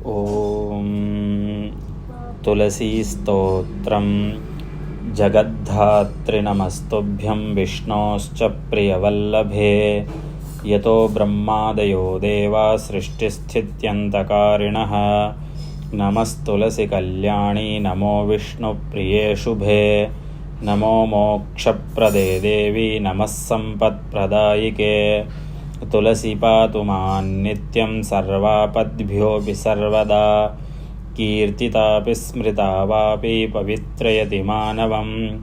ఓం తులసీస్తోత్రం. జగద్ధాత్రి నమస్తుభ్యం విష్ణోశ్చ ప్రియవల్లభే. యతో బ్రహ్మాదయో దేవా సృష్టిస్థిత్యంతకారిణః. నమస్తులసి కళ్యాణి నమో విష్ణుప్రియే శుభే. నమో మోక్షప్రదే దేవి నమః సంపత్ప్రదాయికే. తులసి పాతు మాన్నిత్యం సర్వాపద్భ్యోऽపి సర్వదా. కీర్తితాపి స్మృతా వాపి పవిత్రయతి మానవం.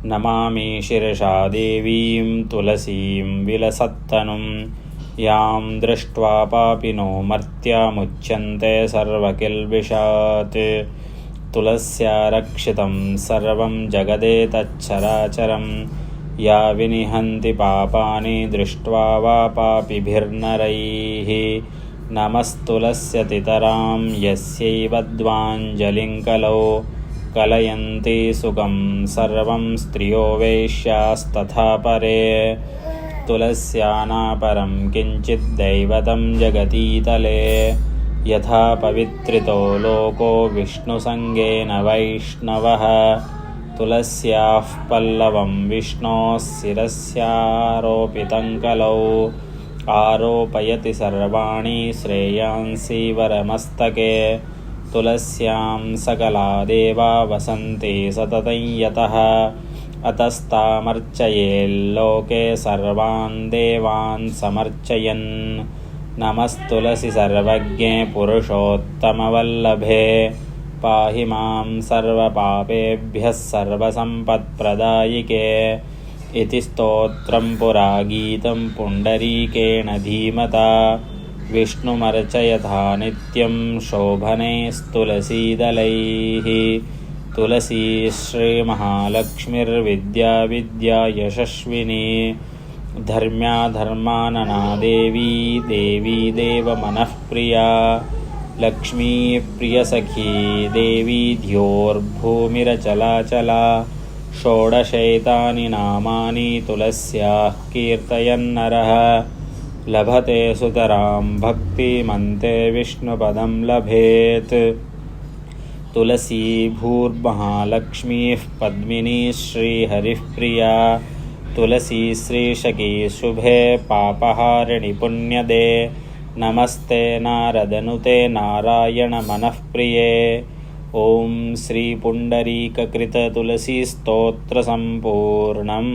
నమామి శిరసా దేవీం తులసీం విలసత్తనుం. యాం దృష్ట్వా పాపినో మర్త్యాముచ్యంతే సర్వకిల్బిషాత్. తులస్యా రక్షితం సర్వం జగదేతచ్చరాచరం. యా వినిహంతి పాపాని దృష్ట్వా వా పాపిభిర్నరైః. నమస్తులస్యతితరాం యస్యైవ ధ్వాంజలిం కలౌ. కలయంతి సుఖం సర్వం స్త్రియో వైశ్యాస్తథా పరే. తులస్యానాపరం కించిద్దైవతం జగతీతలే. యథా పవిత్రితో లోకో విష్ణుసంగేన వైష్ణవః. తులస్యాః పల్లవం విష్ణోः శిరస్యారోపితం కలౌ. ఆరోపయతి సర్వాణి శ్రేయాంసి వరమస్తకే. తులస్యాం సకలా దేవా వసంతి సతతం యతః. అతస్తామర్చయేల్లోకే సర్వాన్ దేవాన్ సమర్చయన్. నమస్తులసి సర్వజ్ఞే పురుషోత్తమవల్లభే. పాహి మాం సర్వపాపేభ్యః సర్వసంపత్ప్రదాయికే. ఇతి స్తోత్రం పురా గీతం పుండరీకేణ ధీమతా. విష్ణుమర్చయథా నిత్యం శోభనైస్తులసీదలైః. తులసీ శ్రీమహాలక్ష్మిర్విద్యా విద్యా యశస్వినీ. ధర్మ్యా ధర్మాననా దేవీ దేవీ దేవమనఃప్రియా. లక్ష్మీ ప్రియసఖీ దేవీ ధ్యోర్భూమిరచలాచలా. షోడశైతాని నామాని తులస్యాః కీర్తయన్నరః. లభతే సుతరాం భక్తిమంతే విష్ణుపదం లభేత్. తులసీ భూర్మహాలక్ష్మీః పద్మినీ శ్రీహరిః ప్రియా. తులసీ శ్రీశకీ శుభే పాపహారిణి పుణ్యదే. నమస్తే నారదనుతే నారాయణ మనఃప్రియే. ఓం శ్రీ పుండరీకృత తులసీ స్తోత్ర సంపూర్ణం.